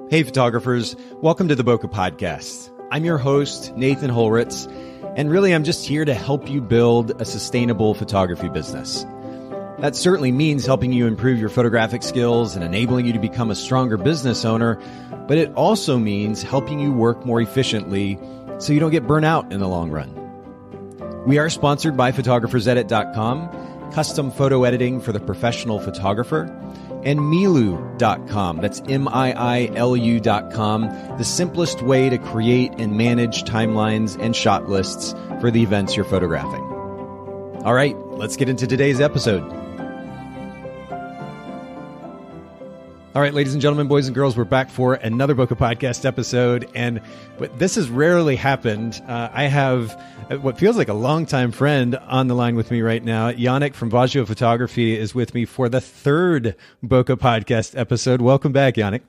Hey photographers, welcome to the Bokeh Podcast. I'm your host, Nathan Holritz, and really I'm just here to help you build a sustainable photography business. That certainly means helping you improve your photographic skills and enabling you to become a stronger business owner, but it also means helping you work more efficiently so you don't get burnt out in the long run. We are sponsored by photographersedit.com, custom photo editing for the professional photographer, and Miilu.com, that's MIILU.com, the simplest way to create and manage timelines and shot lists for the events you're photographing. All right, let's get into today's episode. All right, ladies and gentlemen, boys and girls, we're back for another Bokeh Podcast episode, but this has rarely happened. I have what feels like a longtime friend on the line with me right now. Yaneck from Wasio Photography is with me for the third Bokeh Podcast episode. Welcome back, Yaneck.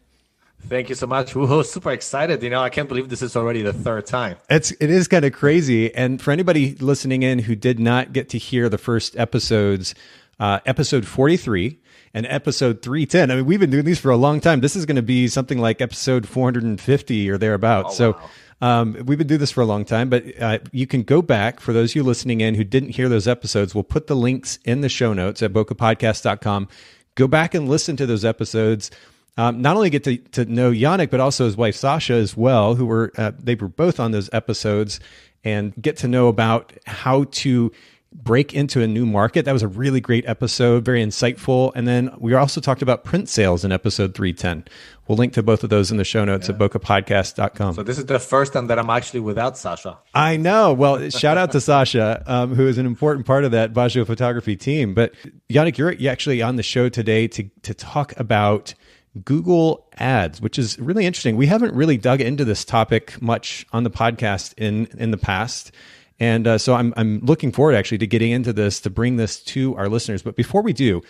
Thank you so much. We're super excited. I can't believe this is already the third time. It is kind of crazy. And for anybody listening in who did not get to hear the first episodes, episode 43 and episode 310. I mean, we've been doing these for a long time. This is going to be something like episode 450 or thereabouts. Oh, wow. We've been doing this for a long time, but you can go back. For those of you listening in who didn't hear those episodes, we'll put the links in the show notes at bokehpodcast.com. Go back and listen to those episodes. Not only get to know Yaneck, but also his wife Sasha as well, they were both on those episodes, and get to know about how to break into a new market. That was a really great episode, very insightful. And then we also talked about print sales in episode 310. We'll link to both of those in the show notes at bokehpodcast.com. So this is the first time that I'm actually without Sasha. I know. Well, shout out to Sasha, who is an important part of that Wasio Photography team. But Yaneck, you're actually on the show today to talk about Google Ads, which is really interesting. We haven't really dug into this topic much on the podcast in the past. And so I'm looking forward actually to getting into this, to bring this to our listeners. But before we do,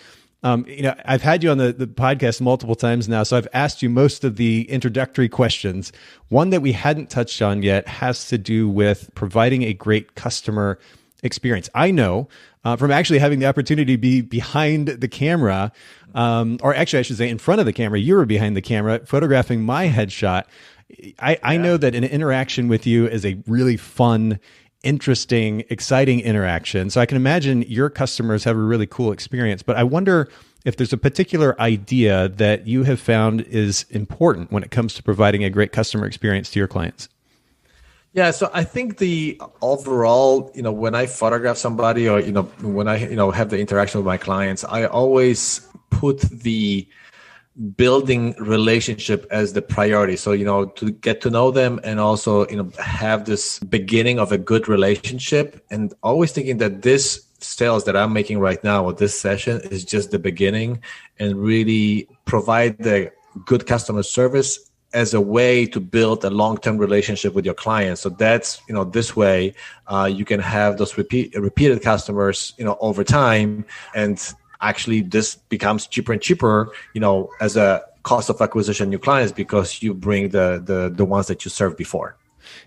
I've had you on the podcast multiple times now, so I've asked you most of the introductory questions. One that we hadn't touched on yet has to do with providing a great customer experience. I know from actually having the opportunity to be behind the camera, or actually I should say in front of the camera, you were behind the camera photographing my headshot. I know that an interaction with you is a really fun, interesting, exciting interaction. So I can imagine your customers have a really cool experience, but I wonder if there's a particular idea that you have found is important when it comes to providing a great customer experience to your clients. Yeah, so I think the overall, when I photograph somebody or, when I, have the interaction with my clients, I always put the building relationship as the priority. So, to get to know them and also, have this beginning of a good relationship, and always thinking that this sales that I'm making right now or this session is just the beginning, and really provide the good customer service as a way to build a long-term relationship with your clients. So that's, this way you can have those repeated customers, over time, and actually this becomes cheaper and cheaper, as a cost of acquisition new clients, because you bring the ones that you served before.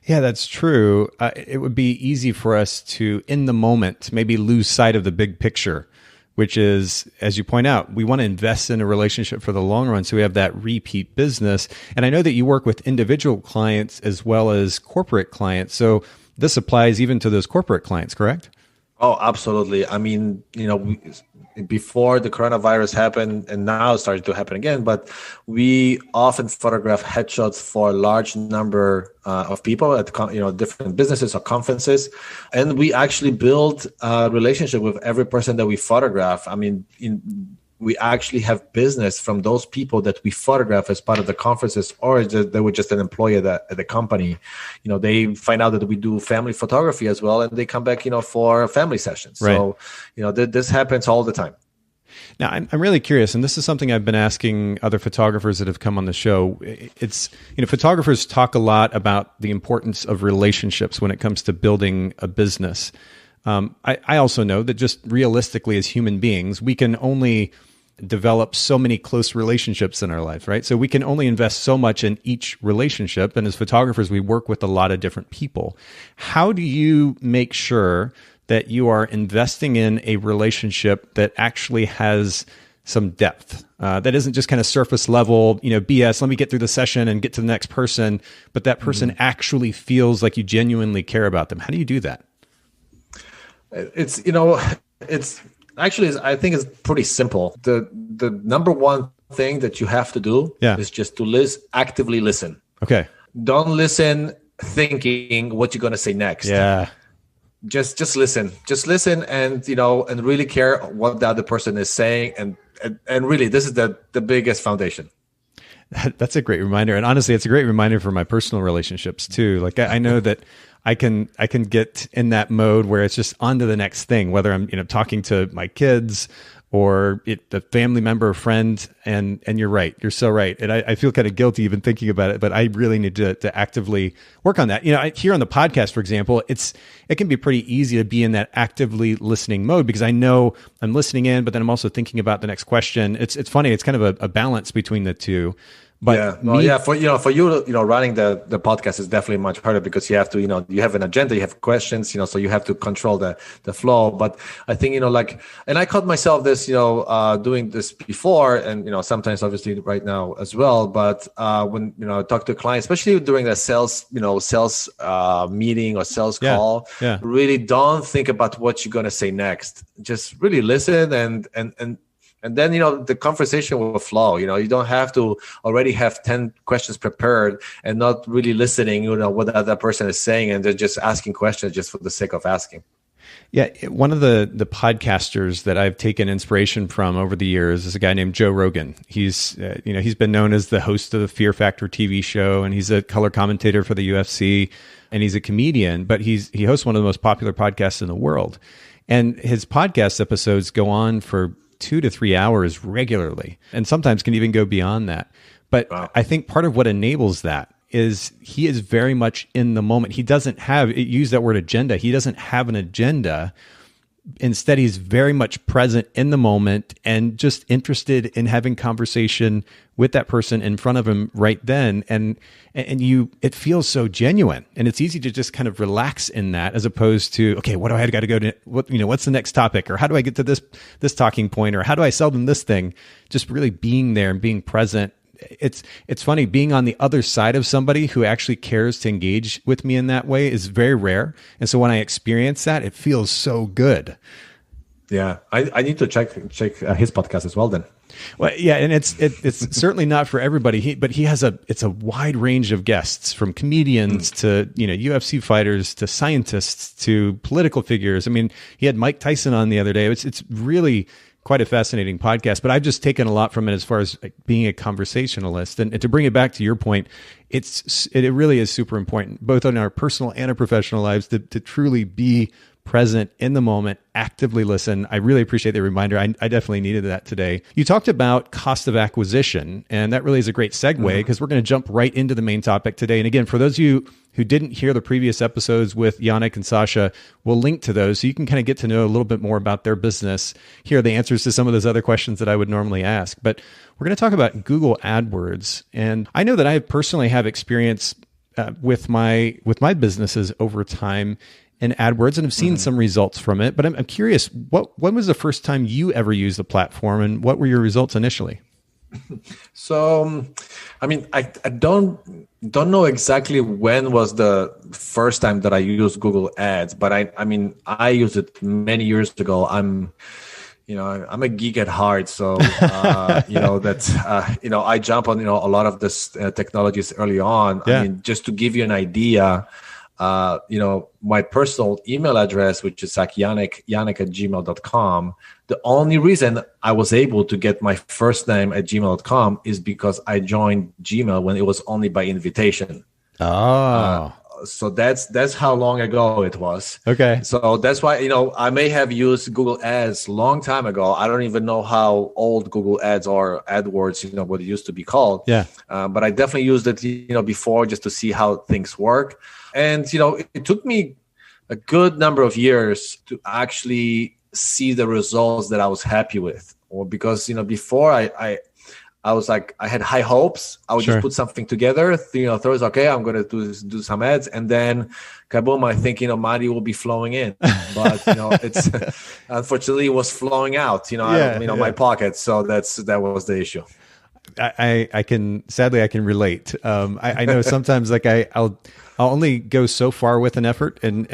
Yeah, that's true. It would be easy for us to, in the moment, maybe lose sight of the big picture, which is, as you point out, we want to invest in a relationship for the long run, so we have that repeat business. And I know that you work with individual clients as well as corporate clients. So this applies even to those corporate clients, correct? Oh, absolutely. I mean, before the coronavirus happened, and now it's starting to happen again, but we often photograph headshots for a large number of people at different businesses or conferences, and we actually build a relationship with every person that we photograph. I mean, we actually have business from those people that we photograph as part of the conferences, or they were just an employee at the company. They find out that we do family photography as well, and they come back, for family sessions. Right. So, this happens all the time. Now, I'm really curious, and this is something I've been asking other photographers that have come on the show. It's, photographers talk a lot about the importance of relationships when it comes to building a business. I also know that just realistically as human beings, we can only develop so many close relationships in our life, right? So we can only invest so much in each relationship. And as photographers, we work with a lot of different people. How do you make sure that you are investing in a relationship that actually has some depth that isn't just kind of surface level, BS. Let me get through the session and get to the next person, but that person actually feels like you genuinely care about them. How do you do that? It's actually, I think it's pretty simple. The number one thing that you have to do is just to actively listen. Okay. Don't listen thinking what you're going to say next. Yeah. Just listen. Just listen and really care what the other person is saying. And really, this is the biggest foundation. That's a great reminder. And honestly, it's a great reminder for my personal relationships too. Like I know that I can get in that mode where it's just on to the next thing, whether I'm, talking to my kids or a family member or friend. And you're right. You're so right. And I feel kind of guilty even thinking about it, but I really need to actively work on that. Here on the podcast, for example, it can be pretty easy to be in that actively listening mode because I know I'm listening in, but then I'm also thinking about the next question. It's funny. It's kind of a balance between the two. But for you, running the podcast is definitely much harder because you have to, you have an agenda, you have questions, so you have to control the flow. But I think, and I caught myself this, doing this before, and sometimes obviously right now as well. But when I talk to clients, especially during the sales meeting or sales call, really don't think about what you're gonna say next. Just really listen and then, the conversation will flow. You don't have to already have 10 questions prepared and not really listening, what the other person is saying. And they're just asking questions just for the sake of asking. Yeah. One of the podcasters that I've taken inspiration from over the years is a guy named Joe Rogan. He's been known as the host of the Fear Factor TV show, and he's a color commentator for the UFC, and he's a comedian, but he hosts one of the most popular podcasts in the world. And his podcast episodes go on for 2 to 3 hours regularly, and sometimes can even go beyond that. But wow. I think part of what enables that is he is very much in the moment. He doesn't use that word agenda. He doesn't have an agenda. Instead, he's very much present in the moment and just interested in having conversation with that person in front of him right then. And it feels so genuine, and it's easy to just kind of relax in that, as opposed to, okay, what do I got to go to? What's the next topic, or how do I get to this talking point, or how do I sell them this thing? Just really being there and being present. It's funny, being on the other side of somebody who actually cares to engage with me in that way is very rare. And so when I experience that, it feels so good. Yeah. I need to check his podcast as well then. Well, yeah. And it's certainly not for everybody, but it's a wide range of guests, from comedians to, UFC fighters to scientists to political figures. I mean, he had Mike Tyson on the other day. It's really quite a fascinating podcast, but I've just taken a lot from it as far as being a conversationalist. And to bring it back to your point, it really is super important, both in our personal and our professional lives, to truly be present in the moment, actively listen. I really appreciate the reminder. I definitely needed that today. You talked about cost of acquisition, and that really is a great segue because we're going to jump right into the main topic today. And again, for those of you who didn't hear the previous episodes with Yaneck and Sasha, we'll link to those so you can kind of get to know a little bit more about their business, hear the answers to some of those other questions that I would normally ask. But we're going to talk about Google AdWords. And I know that I personally have experience with my businesses over time in AdWords, and have seen some results from it. But I'm curious, when was the first time you ever used the platform, and what were your results initially? So, I mean, I don't know exactly when was the first time that I used Google Ads, but I mean, I used it many years ago. I'm a geek at heart, so I jump on a lot of this technologies early on. Yeah. I mean, just to give you an idea, my personal email address, which is like Yaneck@gmail.com. The only reason I was able to get my first name at gmail.com is because I joined Gmail when it was only by invitation. Oh. So that's how long ago it was. Okay. So that's why, I may have used Google Ads long time ago. I don't even know how old Google Ads or AdWords, what it used to be called. Yeah. But I definitely used it, before, just to see how things work. And, it took me a good number of years to actually see the results that I was happy with. Or because, before I I was like, I had high hopes. I would Sure. just put something together, throws, okay, I'm going to do some ads. And then kaboom, I think, money will be flowing in. But, it's unfortunately it was flowing out, out of, my pocket. So that was the issue. I can relate. I know sometimes like I'll only go so far with an effort and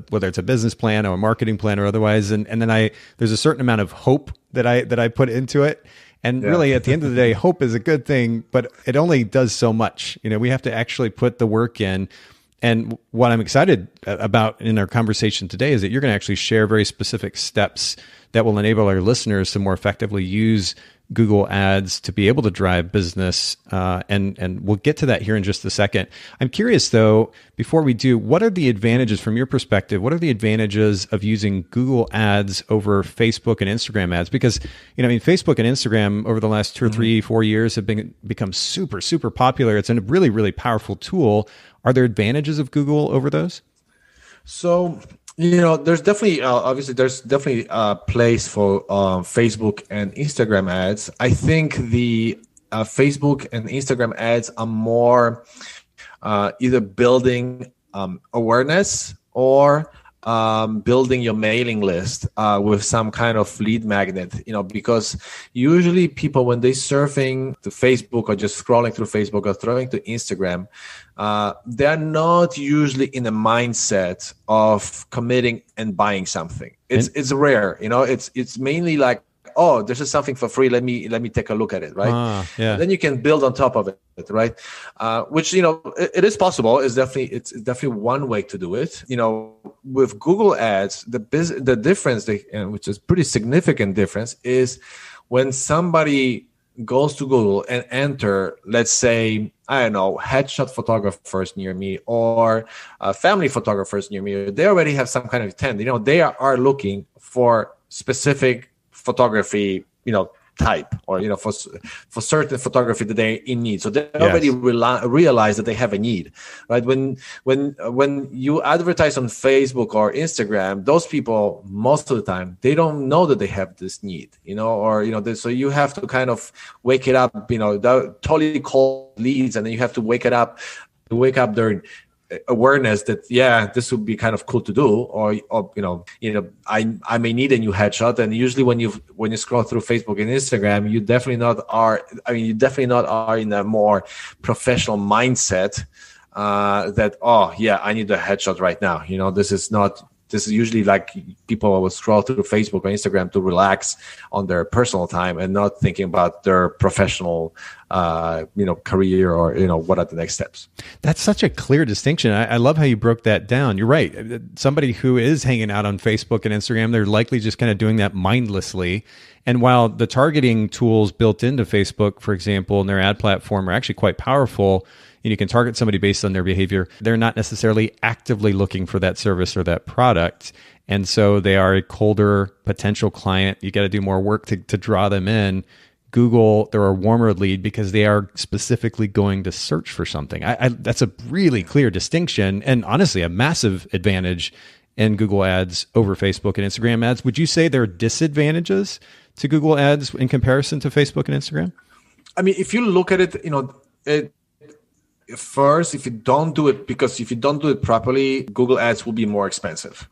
whether it's a business plan or a marketing plan or otherwise. And then there's a certain amount of hope that I put into it. And really at the end of the day, hope is a good thing, but it only does so much. We have to actually put the work in. And what I'm excited about in our conversation today is that you're going to actually share very specific steps that will enable our listeners to more effectively use Google Ads to be able to drive business. And we'll get to that here in just a second. I'm curious, though, before we do, what are the advantages from your perspective? What are the advantages of using Google Ads over Facebook and Instagram ads? Because, Facebook and Instagram over the last 2 or 3, 4 years have become super, super popular. It's a really, really powerful tool. Are there advantages of Google over those? So, there's definitely a place for Facebook and Instagram ads. I think the Facebook and Instagram ads are more either building awareness or building your mailing list with some kind of lead magnet, because usually people, when they're surfing to Facebook or just scrolling through Facebook or throwing to Instagram, they're not usually in a mindset of committing and buying something. It's rare, it's mainly like, oh, this is something for free. Let me take a look at it, right? Yeah. Then you can build on top of it, right? Which it is possible. It's definitely one way to do it. With Google Ads, the difference, which is pretty significant difference, is when somebody goes to Google and enter, let's say, I don't know, headshot photographers near me or family photographers near me. They already have some kind of intent. They are looking for specific photography, type, or for certain photography that they're in need. So they already realize that they have a need, right? When you advertise on Facebook or Instagram, those people most of the time they don't know that they have this need, so you have to kind of wake it up, totally cold leads, and then you have to wake up their awareness that this would be kind of cool to do, or I may need a new headshot. And usually when you scroll through Facebook and Instagram, you definitely not are in a more professional mindset that I need a headshot right now. This is usually like people will scroll through Facebook or Instagram to relax on their personal time and not thinking about their professional, career or, what are the next steps. That's such a clear distinction. I love how you broke that down. You're right. Somebody who is hanging out on Facebook and Instagram, they're likely just kind of doing that mindlessly. And while the targeting tools built into Facebook, for example, and their ad platform are actually quite powerful, and you can target somebody based on their behavior, they're not necessarily actively looking for that service or that product. And so they are a colder potential client. You got to do more work to draw them in. Google, they're a warmer lead because they are specifically going to search for something. That's a really clear distinction, and honestly, a massive advantage in Google Ads over Facebook and Instagram ads. Would you say there are disadvantages to Google Ads in comparison to Facebook and Instagram? I mean, if you look at it, first, if you don't do it properly, Google Ads will be more expensive.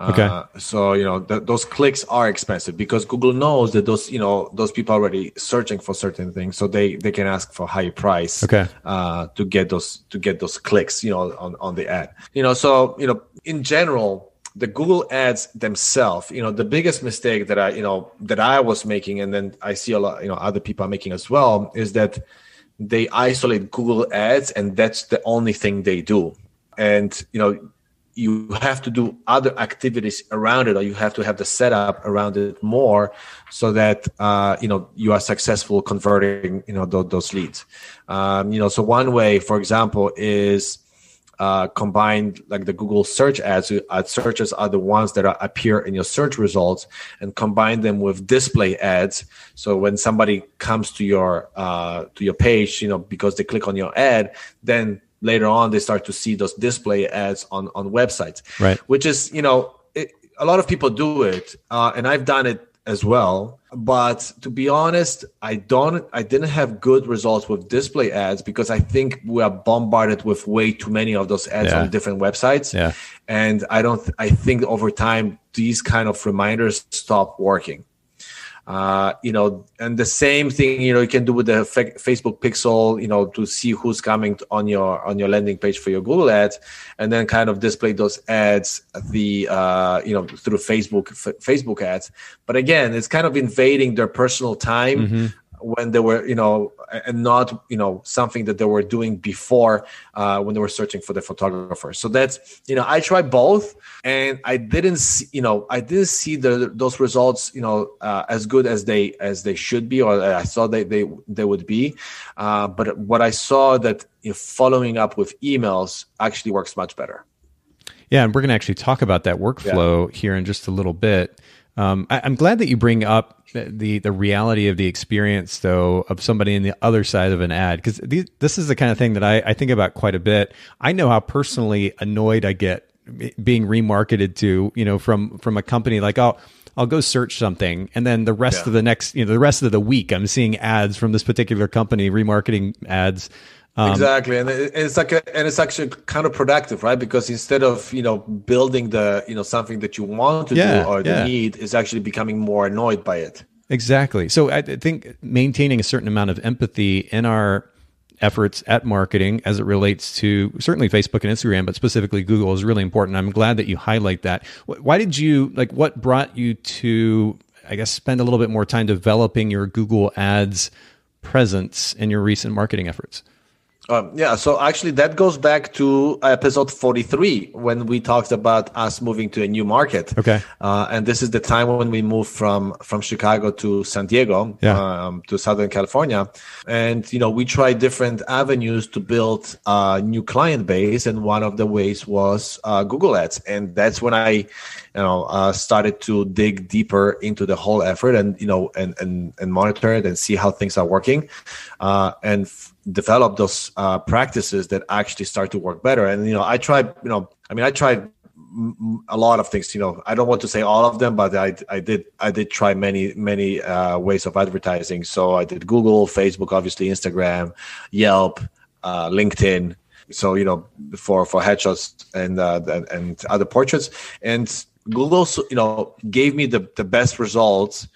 Okay. So those clicks are expensive because Google knows that those people are already searching for certain things, so they can ask for high price. Okay. To get those clicks on the ad. So in general, the Google Ads themselves, the biggest mistake that I was making, and then I see a lot other people are making as well, is that they isolate Google Ads and that's the only thing they do. And, you have to do other activities around it, or you have to have the setup around it more so that, you are successful converting, those leads. So one way, for example, is combined, like the Google search ads. Searches are the ones that appear in your search results, and combine them with display ads. So when somebody comes to your page, because they click on your ad, then later on they start to see those display ads on websites. Right. Which is, a lot of people do it, and I've done it as well. But to be honest, I didn't have good results with display ads because I think we are bombarded with way too many of those ads on different websites. Yeah. And I think over time, these kind of reminders stop working. And the same thing, you can do with the Facebook pixel, to see who's coming on your landing page for your Google ads, and then kind of display those ads through Facebook ads. But again, it's kind of invading their personal time when they were, and not, something that they were doing before when they were searching for the photographer. So that's, I tried both, and I didn't see those results, as good as they should be, or I thought they would be. But what I saw that following up with emails actually works much better. Yeah, and we're going to actually talk about that workflow here in just a little bit. I'm glad that you bring up the reality of the experience, though, of somebody on the other side of an ad, because this is the kind of thing that I think about quite a bit. I know how personally annoyed I get being remarketed to, from a company. Like I'll go search something, and then the rest of the rest of the week, I'm seeing ads from this particular company, remarketing ads. Exactly, and it's actually counterproductive, right? Because instead of building the something that you want to do or the need, is actually becoming more annoyed by it. Exactly. So I think maintaining a certain amount of empathy in our efforts at marketing, as it relates to certainly Facebook and Instagram, but specifically Google, is really important. I'm glad that you highlight that. Why did you what brought you to, I guess, spend a little bit more time developing your Google Ads presence in your recent marketing efforts? So actually that goes back to episode 43 when we talked about us moving to a new market. Okay. And this is the time when we moved from Chicago to San Diego, to Southern California. And, we tried different avenues to build a new client base. And one of the ways was Google Ads. And that's when I, started to dig deeper into the whole effort and monitor it and see how things are working. And develop those practices that actually start to work better. And I tried a lot of things. I don't want to say all of them, but I did try many ways of advertising. So I did Google, Facebook, obviously Instagram, Yelp, LinkedIn. So for headshots and other portraits. And Google gave me the best results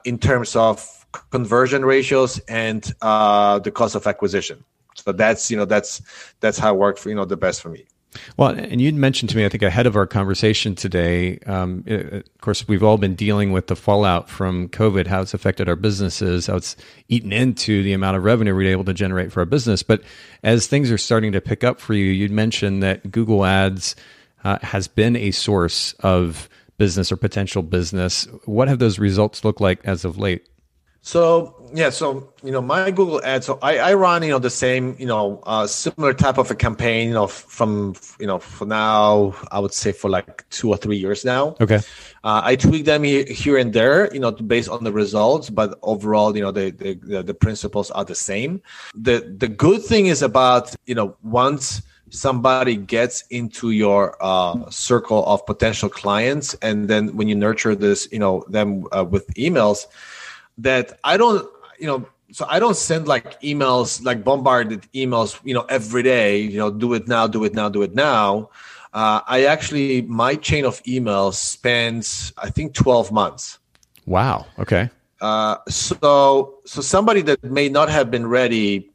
in terms of conversion ratios and the cost of acquisition. So that's how it worked for the best for me. Well, and you'd mentioned to me, I think ahead of our conversation today, of course, we've all been dealing with the fallout from COVID, how it's affected our businesses, how it's eaten into the amount of revenue we're able to generate for our business. But as things are starting to pick up for you, you'd mentioned that Google Ads has been a source of business or potential business. What have those results looked like as of late? So my Google Ads. So I run the same similar type of a campaign from for now I would say for like 2 or 3 years now. Okay. I tweak them here and there based on the results, but overall the principles are the same. The good thing is about once somebody gets into your circle of potential clients, and then when you nurture this them with emails. That I don't, so I don't send like emails, like bombarded emails, every day, do it now, do it now, do it now. My chain of emails spans, I think, 12 months. Wow. Okay. So somebody that may not have been ready,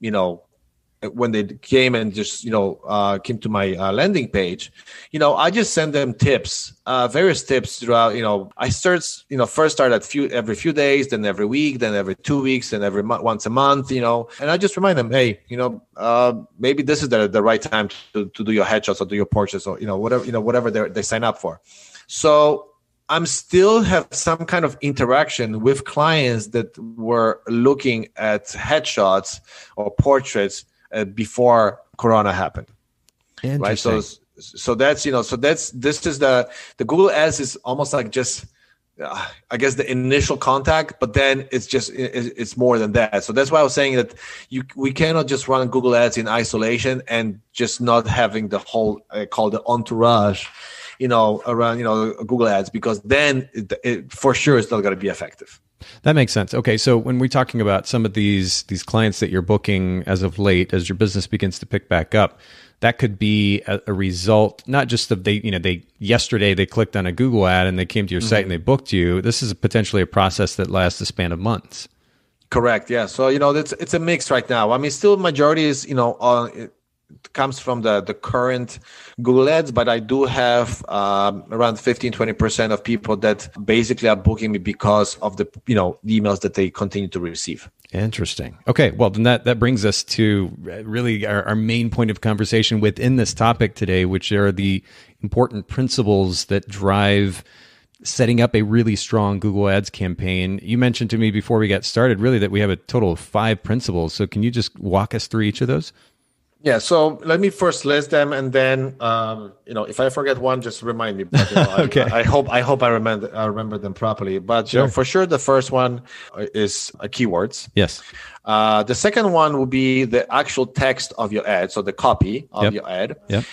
when they came and just, came to my landing page, I just send them tips, various tips throughout, I first start at every few days, then every week, then every 2 weeks, then every once a month, and I just remind them, hey, maybe this is the right time to do your headshots or do your portraits or, whatever they sign up for. So I'm still have some kind of interaction with clients that were looking at headshots or portraits before Corona happened. Right. So that's this is the Google Ads is almost like just I guess the initial contact, but then it's more than that. So that's why I was saying that we cannot just run Google Ads in isolation and just not having the whole called the entourage around, Google ads, because then it for sure is not going to be effective. That makes sense. Okay, so when we're talking about some of these clients that you're booking as of late, as your business begins to pick back up, that could be a result, not just of yesterday they clicked on a Google ad and they came to your site and they booked you. This is potentially a process that lasts a span of months. Correct. Yeah. So it's a mix right now. I mean, still majority is it comes from the current Google ads, but I do have around 15-20% of people that basically are booking me because of the the emails that they continue to receive. Interesting. Okay, well then that brings us to really our main point of conversation within this topic today, which are the important principles that drive setting up a really strong Google Ads campaign. You mentioned to me before we got started really that we have a total of 5 principles. So can you just walk us through each of those? Yeah, so let me first list them, and then if I forget one, just remind me. But, okay. I hope I remember them properly. But sure. For sure, the first one is keywords. Yes. The second one will be the actual text of your ad, so the copy of your ad. Yep.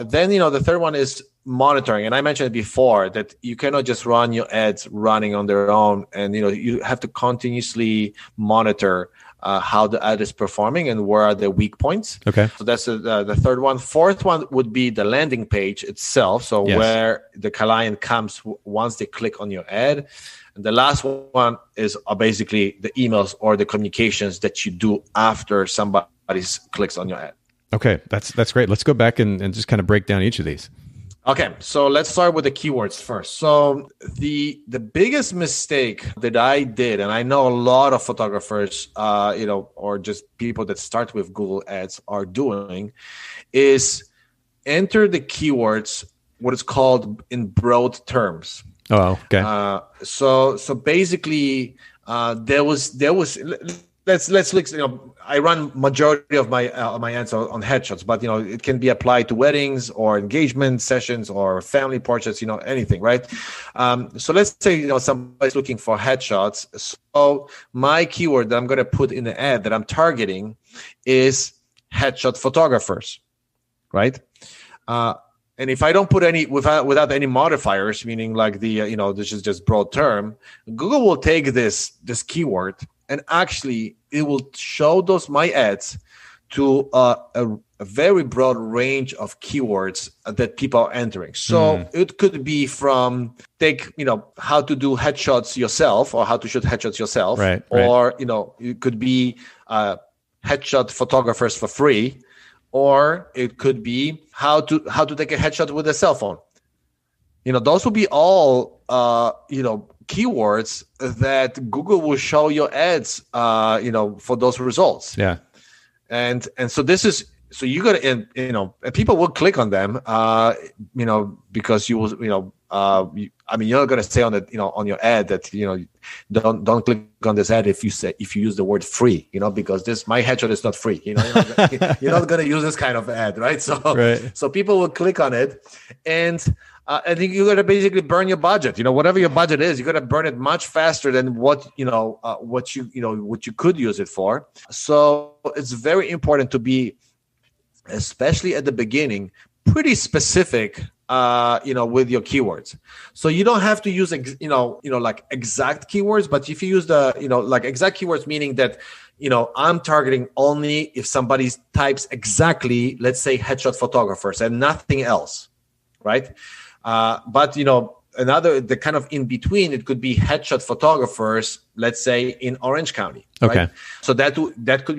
Then the third one is monitoring, and I mentioned it before that you cannot just run your ads running on their own, and you have to continuously monitor how the ad is performing and where are the weak points. Okay. So that's the third one. Fourth one would be the landing page itself. So where the client comes once they click on your ad. And the last one is basically the emails or the communications that you do after somebody clicks on your ad. Okay. That's great. Let's go back and just kind of break down each of these. Okay, so let's start with the keywords first. So the biggest mistake that I did, and I know a lot of photographers, or just people that start with Google Ads are doing, is enter the keywords, what is called in broad terms. Oh, okay. So basically, there was. Let's look. I run majority of my ads on headshots, but it can be applied to weddings or engagement sessions or family portraits. Anything, right? So let's say somebody's looking for headshots. So my keyword that I'm going to put in the ad that I'm targeting is headshot photographers, right? And if I don't put any without any modifiers, meaning like this is just broad term, Google will take this keyword and actually it will show my ads to a very broad range of keywords that people are entering. So it could be from how to do headshots yourself or how to shoot headshots yourself, right. Or it could be headshot photographers for free. Or it could be how to take a headshot with a cell phone. Those will be all keywords that Google will show your ads for those results. Yeah. And so this is you got to and people will click on them because you will you're not going to say on on your ad that don't click on this ad if you use the word free, because my headshot is not free. You're not going to use this kind of ad, right? So right. So people will click on it, and I think you got to basically burn your budget. Whatever your budget is, you got to burn it much faster than what you could use it for. So it's very important to be, especially at the beginning, pretty specific with your keywords. So you don't have to use like exact keywords, but if you use the like exact keywords, meaning that I'm targeting only if somebody types exactly, let's say, headshot photographers and nothing else, right? But the kind of in between, it could be headshot photographers, let's say in Orange County. Okay. Right? So that could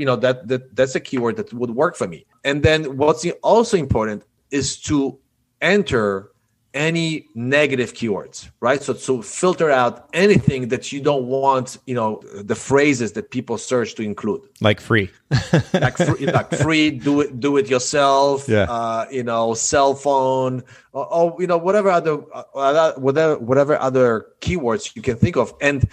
that's a keyword that would work for me. And then what's also important is to enter any negative keywords, right? So to filter out anything that you don't want, the phrases that people search to include, like free, like free, do it yourself, cell phone, or whatever other keywords you can think of. And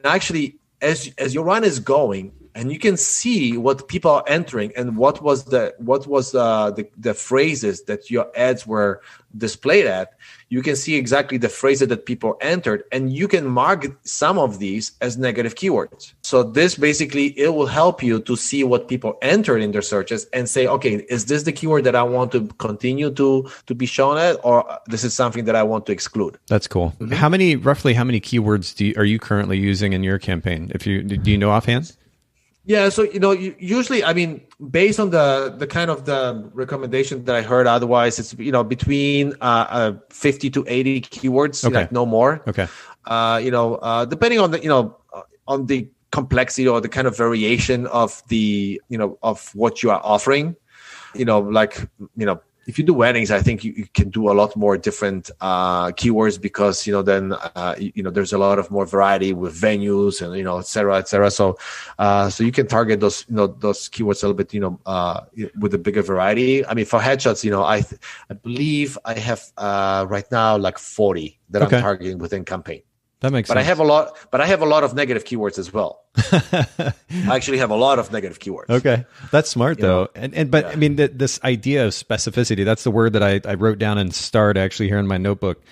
actually, as your run is going, and you can see what people are entering and what was the phrases that your ads were displayed at. You can see exactly the phrases that people entered, and you can mark some of these as negative keywords. So this basically, it will help you to see what people entered in their searches and say, okay, is this the keyword that I want to continue to be shown at, or this is something that I want to exclude? That's cool. Roughly how many keywords are you currently using in your campaign? Do you know offhand? Yeah, so usually, I mean, based on the kind of the recommendation that I heard, otherwise it's between 50 to 80 keywords, like no more. Okay. Depending on the complexity or the kind of variation of the of what you are offering, if you do weddings, I think you can do a lot more different keywords because then there's a lot of more variety with venues and et cetera, et cetera. So you can target those those keywords a little bit with a bigger variety. I mean, for headshots, I believe I have right now like 40 that I'm targeting within campaign. That makes sense. I have a lot of negative keywords as well. I actually have a lot of negative keywords. Okay. That's smart though. But I mean, this idea of specificity, that's the word that I wrote down and starred actually here in my notebook.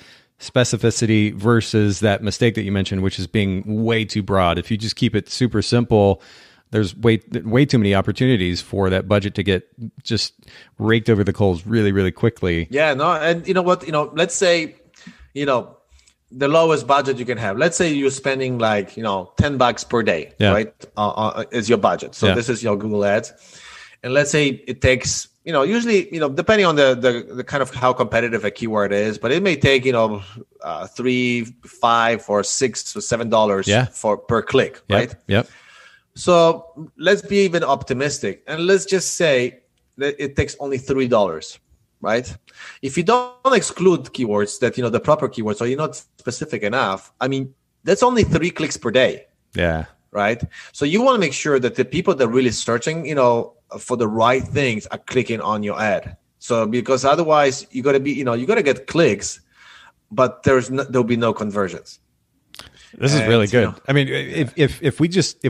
Specificity versus that mistake that you mentioned, which is being way too broad. If you just keep it super simple, there's way too many opportunities for that budget to get just raked over the coals really, really quickly. Yeah, no. And you know what, let's say, the lowest budget you can have. Let's say you're spending like, $10 per day, right? Is your budget. So this is your Google Ads. And let's say it takes, usually, depending on the kind of how competitive a keyword is, but it may take, $3, $5, or $6 or $7 per click, right? Yep. So let's be even optimistic. And let's just say that it takes only $3. Right? If you don't exclude keywords that, the proper keywords, or you're not specific enough, I mean, that's only 3 clicks per day. Yeah. Right? So you want to make sure that the people that are really searching, for the right things are clicking on your ad. So, because otherwise you got to be, you got to get clicks, but there'll be no conversions. This is really good. I mean, if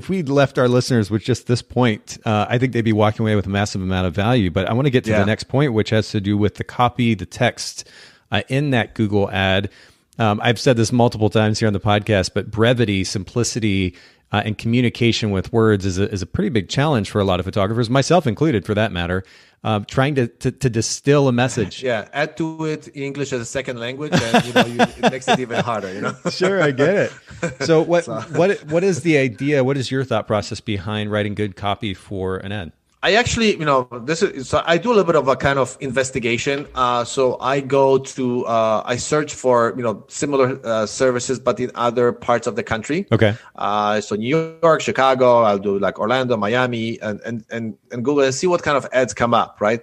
we left our listeners with just this point, I think they'd be walking away with a massive amount of value. But I want to get to the next point, which has to do with the copy, the text in that Google ad. I've said this multiple times here on the podcast, but brevity, simplicity, and communication with words is a pretty big challenge for a lot of photographers, myself included, for that matter. Trying to distill a message. Yeah, add to it English as a second language, and it makes it even harder. Sure, I get it. So what is the idea? What is your thought process behind writing good copy for an ad? I actually, I do a little bit of a kind of investigation. So I go to, I search for, similar services, but in other parts of the country. Okay. So New York, Chicago, I'll do like Orlando, Miami, and Google and see what kind of ads come up, right?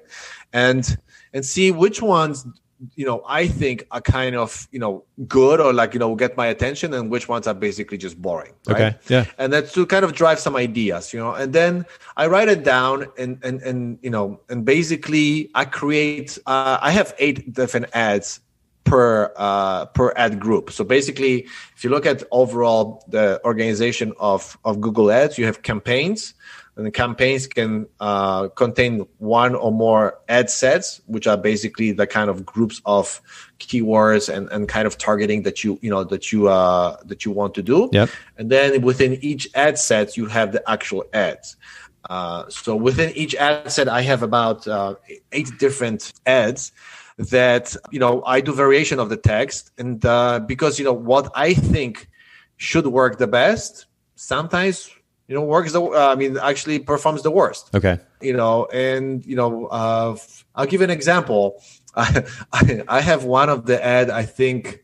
And see which ones, I think are kind of, good or like, get my attention, and which ones are basically just boring. Right? Okay. Yeah. And that's to kind of drive some ideas, and then I write it down and basically I create, I have 8 different ads per ad group. So basically, if you look at overall the organization of Google Ads, you have campaigns. And the campaigns can contain one or more ad sets, which are basically the kind of groups of keywords and kind of targeting that you want to do. Yep. And then within each ad set, you have the actual ads. So within each ad set, I have about 8 different ads that I do variation of the text, and because what I think should work the best sometimes. Works actually performs the worst. Okay. I'll give you an example. I have one of the ad, I think,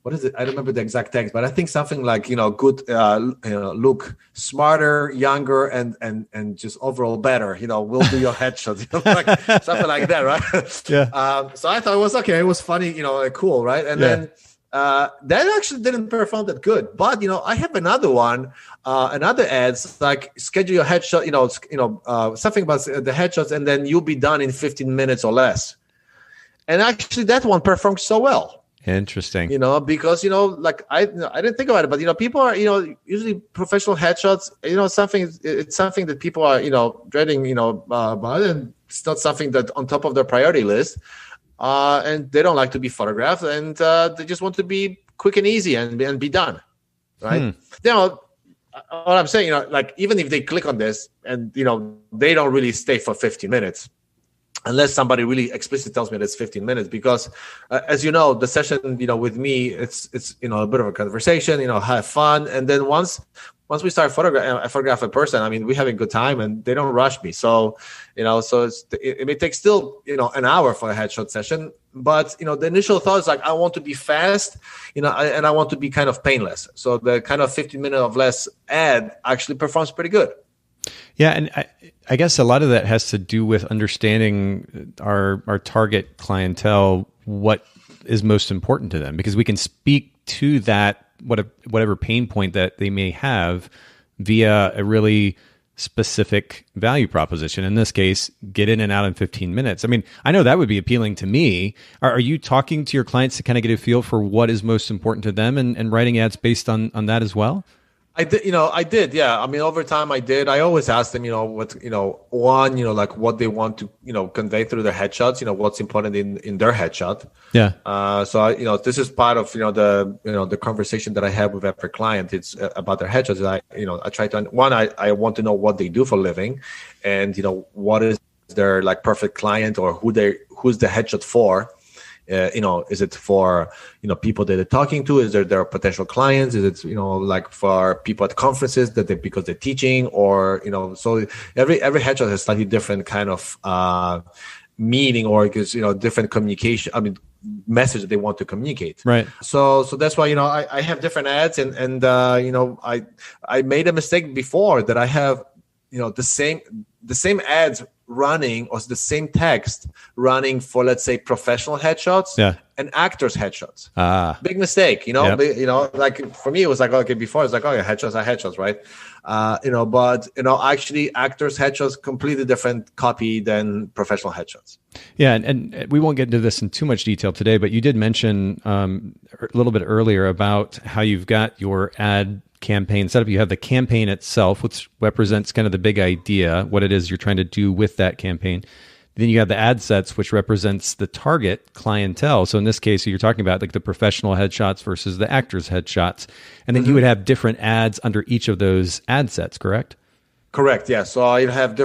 what is it? I don't remember the exact text, but I think something like, good, look smarter, younger, and just overall better, we'll do your headshots, like, something like that, right? Yeah. So I thought it was okay. It was funny, cool, right? And then that actually didn't perform that good. But, I have another one, another ads, like schedule your headshot, something about the headshots, and then you'll be done in 15 minutes or less. And actually that one performed so well. Interesting. Because like I didn't think about it, but people are usually professional headshots. It's something that people are dreading about, and it's not something that on top of their priority list. And they don't like to be photographed, and they just want to be quick and easy and be done, right? What I'm saying, like even if they click on this and they don't really stay for 15 minutes. Unless somebody really explicitly tells me that it's 15 minutes, because as you know, the session, with me, it's a bit of a conversation, have fun. And then once we start photograph a person, I mean, we have a good time and they don't rush me. So, it may take still, an hour for a headshot session, but, the initial thought is like, I want to be fast, and I want to be kind of painless. So the kind of 15 minutes of less ad actually performs pretty good. Yeah, and I guess a lot of that has to do with understanding our target clientele, what is most important to them, because we can speak to that, whatever pain point that they may have via a really specific value proposition. In this case, get in and out in 15 minutes. I mean, I know that would be appealing to me. Are you talking to your clients to kind of get a feel for what is most important to them and writing ads based on that as well? I did. Yeah. I mean, over time I did. I always ask them, what, like what they want to, convey through their headshots, what's important in their headshot. Yeah. So this is part of, the conversation that I have with every client. It's about their headshots. I try to, I want to know what they do for a living, and, what is their like perfect client, or who's the headshot for. Is it for, people that they're talking to? Is there their potential clients? Is it, like for people at conferences because they're teaching, or, so every headshot has slightly different kind of, meaning, or because, different communication, message that they want to communicate. Right. So that's why, I have different ads, and I made a mistake before that I have, the same ads running, or the same text running for, let's say, professional headshots and actors headshots. Big mistake, Yep. Like for me, it was like, okay, before it's like, oh yeah, headshots are headshots, right? But actually actors headshots, completely different copy than professional headshots. Yeah. And we won't get into this in too much detail today, but you did mention a little bit earlier about how you've got your ad campaign set up. You have the campaign itself, which represents kind of the big idea, what it is you're trying to do with that campaign. Then you have the ad sets, which represents the target clientele. So in this case, you're talking about like the professional headshots versus the actors headshots. And then you would have different ads under each of those ad sets, correct? Correct. Yeah. So I have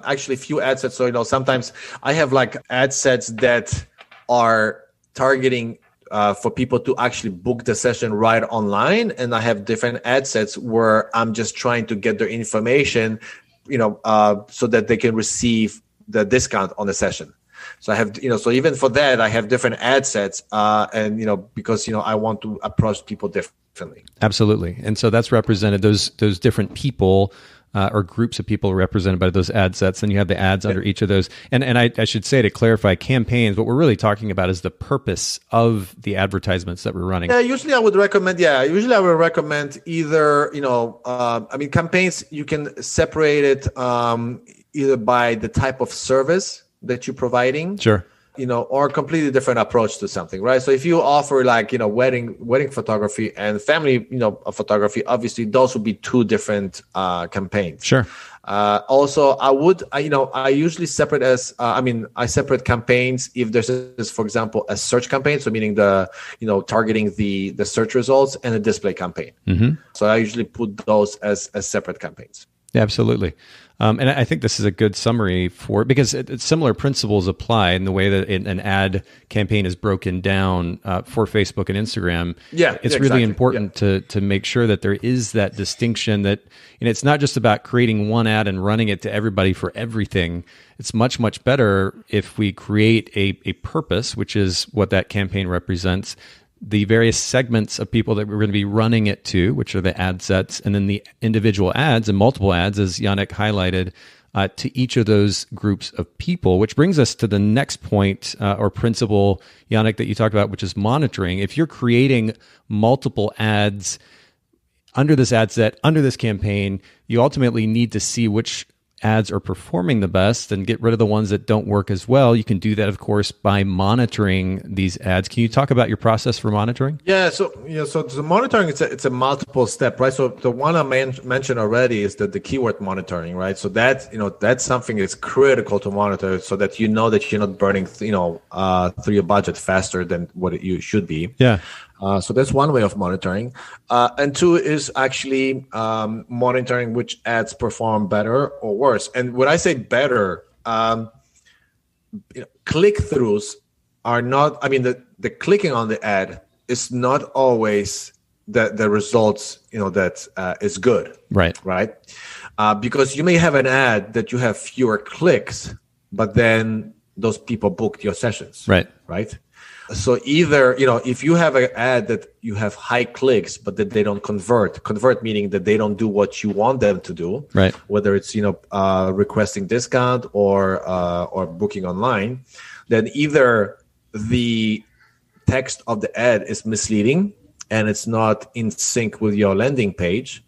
actually a few ad sets. So, sometimes I have like ad sets that are targeting for people to actually book the session right online. And I have different ad sets where I'm just trying to get their information, so that they can receive the discount on the session. So I have, so even for that, I have different ad sets, and, because, I want to approach people differently. Absolutely. And so that's represented, those different people or groups of people represented by those ad sets. And you have the ads under each of those. And I should say, to clarify, campaigns, what we're really talking about is the purpose of the advertisements that we're running. Yeah, usually I would recommend either, campaigns, you can separate it either by the type of service that you're providing. Sure. Or a completely different approach to something, right? So if you offer like, wedding photography and family, photography, obviously those would be two different campaigns. Sure. Also, I usually separate I separate campaigns if there's, for example, a search campaign. So meaning targeting the search results, and a display campaign. Mm-hmm. So I usually put those as separate campaigns. Yeah, absolutely. And I think this is a good summary because similar principles apply in the way that an ad campaign is broken down for Facebook and Instagram. Yeah, it's really important to make sure that there is that distinction, that it's not just about creating one ad and running it to everybody for everything. It's much, much better if we create a purpose, which is what that campaign represents, the various segments of people that we're going to be running it to, which are the ad sets, and then the individual ads and multiple ads, as Yaneck highlighted, to each of those groups of people, which brings us to the next point or principle, Yaneck, that you talked about, which is monitoring. If you're creating multiple ads under this ad set, under this campaign, you ultimately need to see which ads are performing the best and get rid of the ones that don't work as well. You can do that, of course, by monitoring these ads. Can you talk about your process for monitoring? Yeah, so the monitoring, it's a multiple step, right? So the one I mentioned already is the keyword monitoring, right? So that's something that's critical to monitor, so that you know that you're not burning through your budget faster than what you should be. Yeah. So that's one way of monitoring. And two is actually monitoring which ads perform better or worse. And when I say better, click-throughs are not, the clicking on the ad is not always the results, that is good. Right. Right. Because you may have an ad that you have fewer clicks, but then those people booked your sessions. Right. Right. So either, if you have an ad that you have high clicks, but that they don't convert meaning that they don't do what you want them to do, right? Whether it's, requesting discount or booking online, then either the text of the ad is misleading and it's not in sync with your landing page,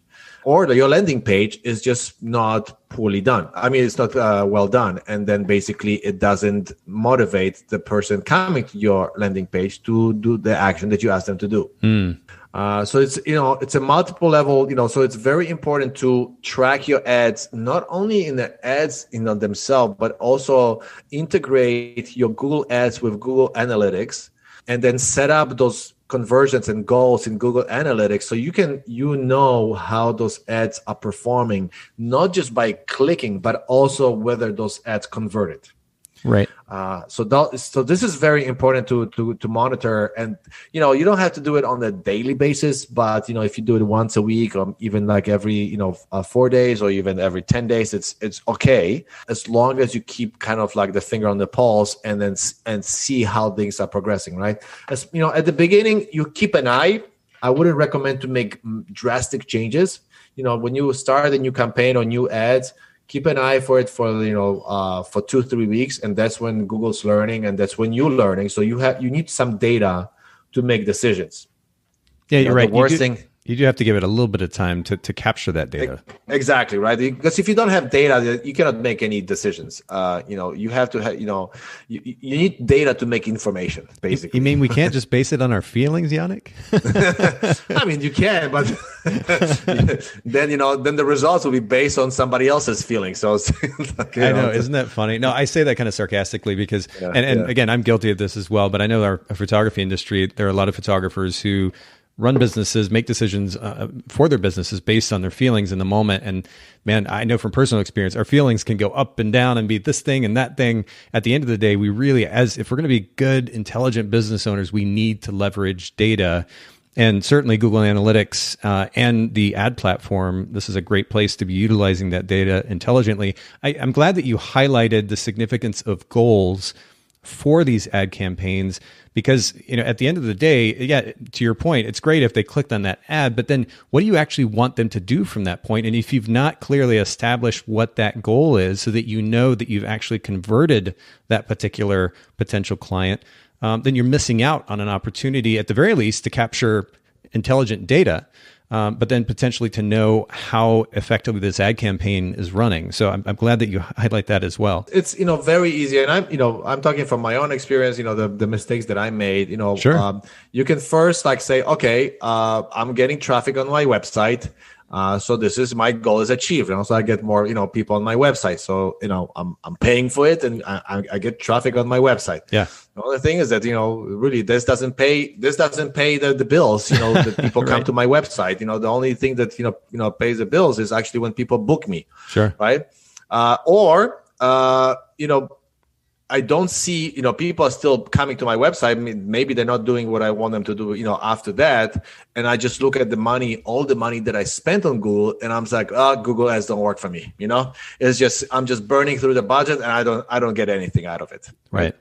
or your landing page is just not poorly done. It's not well done. And then basically it doesn't motivate the person coming to your landing page to do the action that you asked them to do. So it's a multiple level, so it's very important to track your ads, not only in the ads, themselves, but also integrate your Google ads with Google Analytics, and then set up those conversions and goals in Google Analytics, so you know how those ads are performing, not just by clicking, but also whether those ads converted. Right. So this is very important to monitor, and you don't have to do it on a daily basis, but if you do it once a week, or even like every 4 days, or even every 10 days, it's okay, as long as you keep kind of like the finger on the pulse and see how things are progressing, right? As at the beginning, you keep an eye. I wouldn't recommend to make drastic changes. When you start a new campaign or new ads, keep an eye for it for 2-3 weeks, and that's when Google's learning, and that's when you're learning. So you need some data to make decisions. Yeah, you're right. You do have to give it a little bit of time to capture that data. Exactly, right? Because if you don't have data, you cannot make any decisions. You have to have, you need data to make information, basically. You mean we can't just base it on our feelings, Yaneck? You can, but then the results will be based on somebody else's feelings. So it's I know, isn't that funny? No, I say that kind of sarcastically because, again, I'm guilty of this as well. But I know our photography industry, there are a lot of photographers who run businesses, make decisions for their businesses based on their feelings in the moment. And man, I know from personal experience, our feelings can go up and down and be this thing and that thing. At the end of the day, we really, if we're going to be good, intelligent business owners, we need to leverage data. And certainly Google Analytics and the ad platform, this is a great place to be utilizing that data intelligently. I'm glad that you highlighted the significance of goals for these ad campaigns, because at the end of the day, to your point, it's great if they clicked on that ad, but then what do you actually want them to do from that point? And if you've not clearly established what that goal is, so that you know that you've actually converted that particular potential client, then you're missing out on an opportunity, at the very least, to capture intelligent data, but then potentially to know how effectively this ad campaign is running. So I'm glad that you highlight that as well. It's very easy, and I'm talking from my own experience. The mistakes that I made. Sure. You can first say, okay, I'm getting traffic on my website. So this is my goal is achieved, and also I get more people on my website. So I'm paying for it, and I get traffic on my website. Yeah. The other thing is that really this doesn't pay the bills. That people come to my website. The only thing that pays the bills is actually when people book me. Sure. Right. I don't see, people are still coming to my website. Maybe they're not doing what I want them to do, after that. And I just look at all the money that I spent on Google, and I'm like, Google ads don't work for me. It's just, I'm just burning through the budget, and I don't get anything out of it. Right.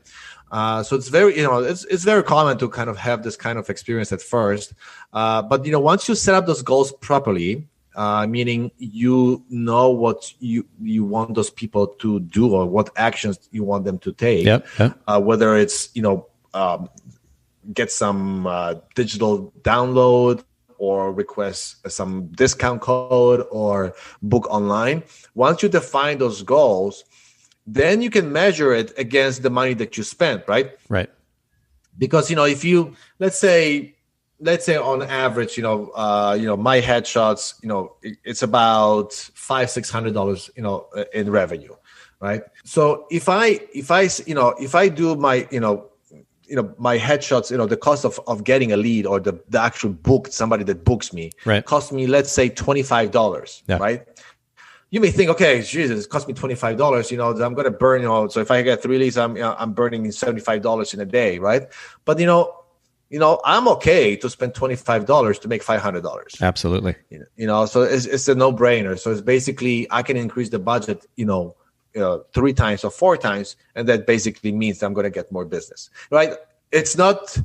So it's very, it's very common to kind of have this kind of experience at first. But once you set up those goals properly, meaning what you want those people to do, or what actions you want them to take. Yep. Whether it's get some digital download, or request some discount code or book online. Once you define those goals, then you can measure it against the money that you spent, right? Right. Because, if you, let's say on average, my headshots, it's about $500-$600, in revenue, right? So if I do my, my headshots, the cost of getting a lead or the actual book, somebody that books me, right, cost me, let's say $25, right? You may think, okay, Jesus, it cost me $25, I'm going to burn, so if I get 3 leads, I'm burning $75 in a day, right? But, I'm okay to spend $25 to make $500. Absolutely. So it's a no-brainer. So it's basically, I can increase the budget, 3 times or 4 times, and that basically means I'm going to get more business, right? It's not,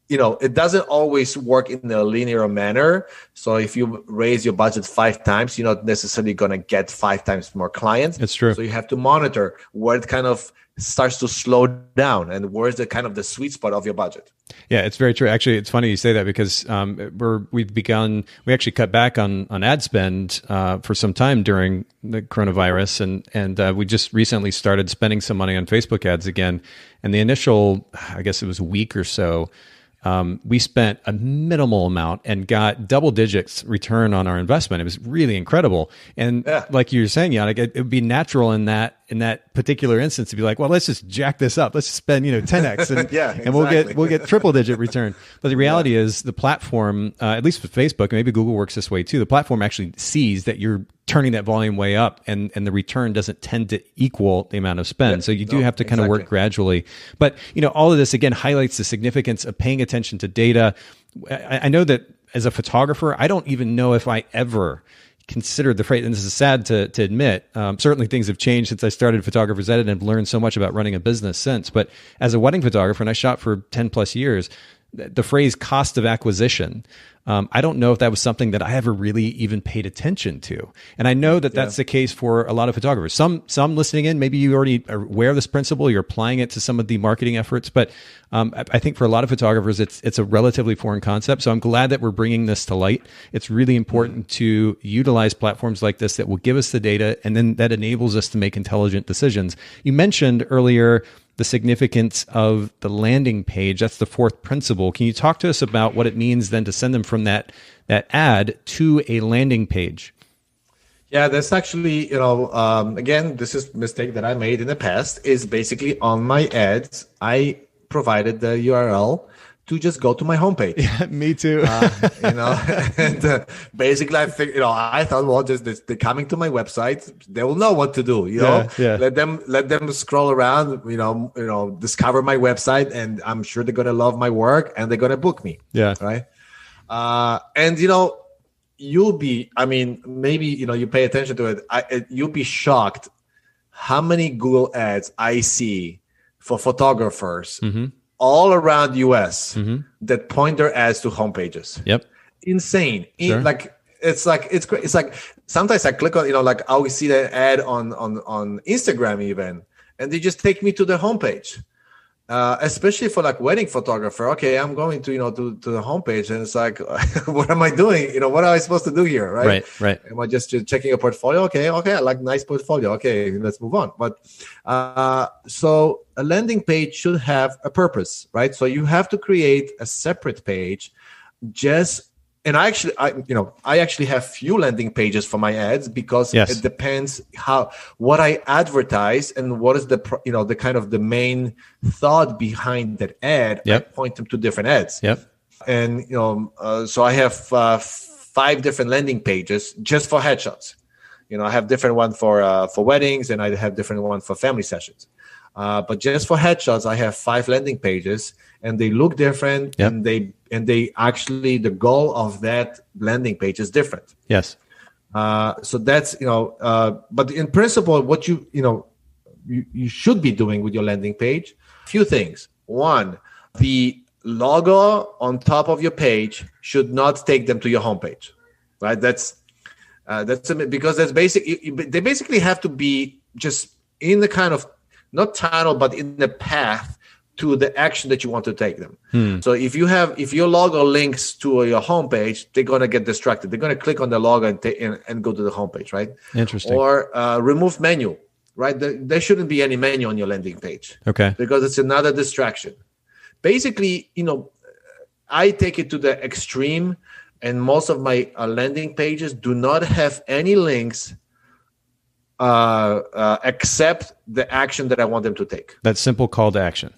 it doesn't always work in a linear manner. So if you raise your budget 5 times, you're not necessarily going to get 5 times more clients. It's true. So you have to monitor where it kind of starts to slow down and where's the kind of the sweet spot of your budget. Yeah, it's very true. Actually, it's funny you say that because we actually cut back on ad spend for some time during the coronavirus, and we just recently started spending some money on Facebook ads again. And the initial, I guess it was a week or so, we spent a minimal amount and got double digits return on our investment. It was really incredible. And like you were saying, Yaneck, it would be natural in that particular instance to be like, well, let's just jack this up. Let's just spend 10x and, exactly. and we'll get triple digit return. But the reality is the platform, at least with Facebook, and maybe Google works this way too, the platform actually sees that you're turning that volume way up and the return doesn't tend to equal the amount of spend. So you do have to kind of work gradually. But, all of this again highlights the significance of paying attention to data. I know that as a photographer, I don't even know if I ever considered the phrase, and this is sad to admit, certainly things have changed since I started Photographer's Edit and have learned so much about running a business since. But as a wedding photographer, and I shot for 10 plus years, the phrase cost of acquisition, I don't know if that was something that I ever really even paid attention to. And I know that that's the case for a lot of photographers. Some listening in, maybe you already are aware of this principle, you're applying it to some of the marketing efforts, but I think for a lot of photographers, it's a relatively foreign concept. So I'm glad that we're bringing this to light. It's really important to utilize platforms like this that will give us the data, and then that enables us to make intelligent decisions. You mentioned earlier the significance of the landing page. That's the 4th principle. Can you talk to us about what it means then to send them from that ad to a landing page? Yeah, that's actually, again, this is a mistake that I made in the past, is basically on my ads, I provided the URL to just go to my homepage. Yeah, me too. And basically I figured, I thought, well, just they're coming to my website, they will know what to do. Let them scroll around, discover my website, and I'm sure they're gonna love my work and they're gonna book me. Yeah, right. And you'll be, maybe you pay attention to it. You'll be shocked how many Google ads I see for photographers. Mm-hmm. all around US that point their ads to homepages. Yep. Insane. Sure. It's great. It's like sometimes I click on, I always see that ad on Instagram even, and they just take me to the homepage. Especially for wedding photographer. Okay, I'm going to, to the homepage, and it's like, what am I doing? What am I supposed to do here? Right. Am I just checking a portfolio? Okay, I like nice portfolio. Okay, let's move on. But so a landing page should have a purpose, right? So you have to create a separate page and I actually have few landing pages for my ads because it depends what I advertise and what is the kind of the main thought behind that ad. Yep. I point them to different ads. Yep. And so I have 5 different landing pages just for headshots. I have different one for weddings, and I have different one for family sessions. But just for headshots, I have 5 landing pages, and they look different, and they actually, the goal of that landing page is different. Yes. So that's but in principle, what you should be doing with your landing page, few things. One, the logo on top of your page should not take them to your homepage, right? That's because that's they basically have to be just in the kind of not title, but in the path to the action that you want to take them. So if your logo links to your homepage, they're going to get distracted. They're going to click on the logo and go to the homepage, right? Interesting. Or remove menu, right? There shouldn't be any menu on your landing page. Okay. Because it's another distraction. Basically, I take it to the extreme, and most of my landing pages do not have any links except the action that I want them to take. That simple call to action.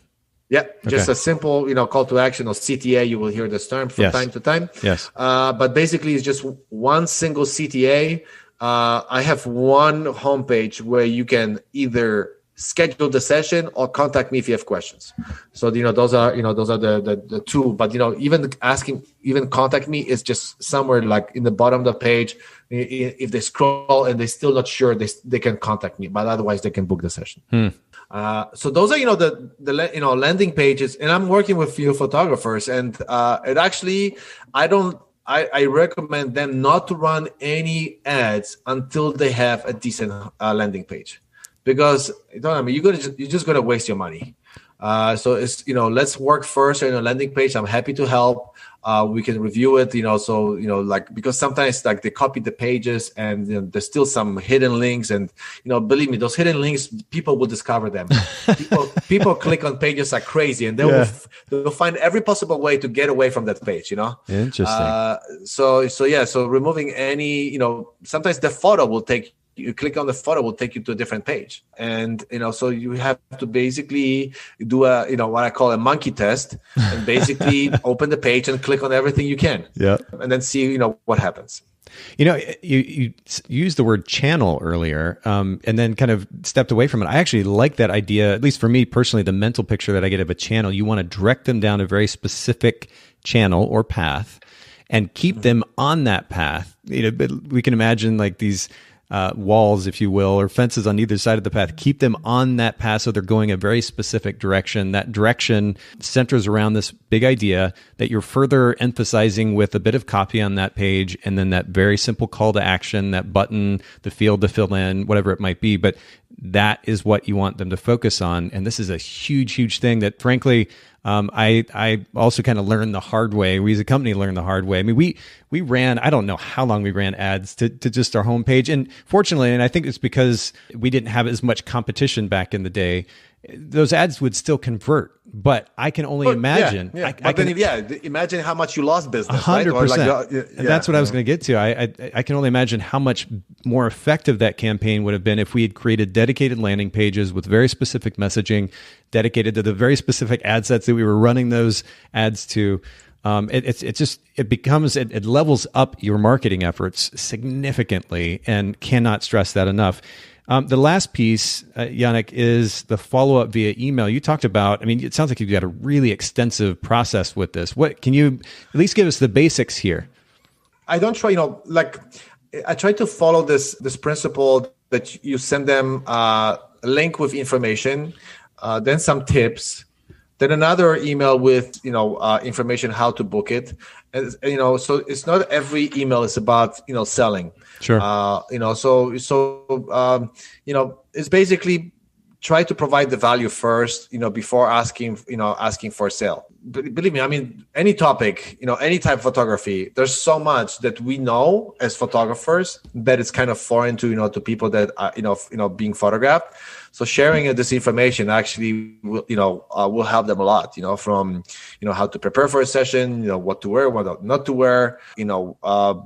Yeah, just a simple, call to action, or CTA. You will hear this term from time to time. Yes. But basically, it's just one single CTA. I have one homepage where you can either schedule the session or contact me if you have questions. So those are the two. But even contact me is just somewhere like in the bottom of the page. If they scroll and they're still not sure, they can contact me. But otherwise, they can book the session. So those are the landing pages. And I'm working with few photographers, and it actually I recommend them not to run any ads until they have a decent landing page. Because you're just gonna waste your money. So it's let's work first on a landing page. I'm happy to help. We can review it. Because sometimes they copy the pages and there's still some hidden links. And believe me, those hidden links, people will discover them. people click on pages like crazy, and they'll find every possible way to get away from that page. Interesting. So removing any sometimes the photo will take. You click on the photo, will take you to a different page. And, so you have to basically do what I call a monkey test, and basically open the page and click on everything you can. Yeah. And then see, what happens. You used the word channel earlier, and then kind of stepped away from it. I actually like that idea, at least for me personally, the mental picture that I get of a channel. You want to direct them down a very specific channel or path and keep them on that path. We can imagine like these walls, if you will, or fences on either side of the path. Keep them on that path so they're going a very specific direction. That direction centers around this big idea that you're further emphasizing with a bit of copy on that page, and then that very simple call to action, that button, the field to fill in, whatever it might be. But that is what you want them to focus on. And this is a huge, huge thing that, frankly, I also kind of learned the hard way. We as a company learned the hard way. I mean, we ran, I don't know how long we ran ads to just our homepage. And fortunately, and I think it's because we didn't have as much competition back in the day, those ads would still convert. But I can only imagine. Imagine how much you lost business. 100%. And that's what I was going to get to. I can only imagine how much more effective that campaign would have been if we had created dedicated landing pages with very specific messaging, dedicated to the very specific ad sets that we were running those ads to. It levels up your marketing efforts significantly, and cannot stress that enough. The last piece, Yaneck, is the follow-up via email. You talked about, it sounds like you've got a really extensive process with this. What can you at least give us the basics here? I don't try, I try to follow this principle that you send them a link with information, then some tips, then another email with, information how to book it. And, so it's not every email is about, selling. Sure. It's basically try to provide the value first, before asking for sale. Believe me, any topic, any type of photography, there's so much that we know as photographers that it's kind of foreign to, to people that are, being photographed. So sharing this information actually will help them a lot, from, how to prepare for a session, what to wear, what not to wear,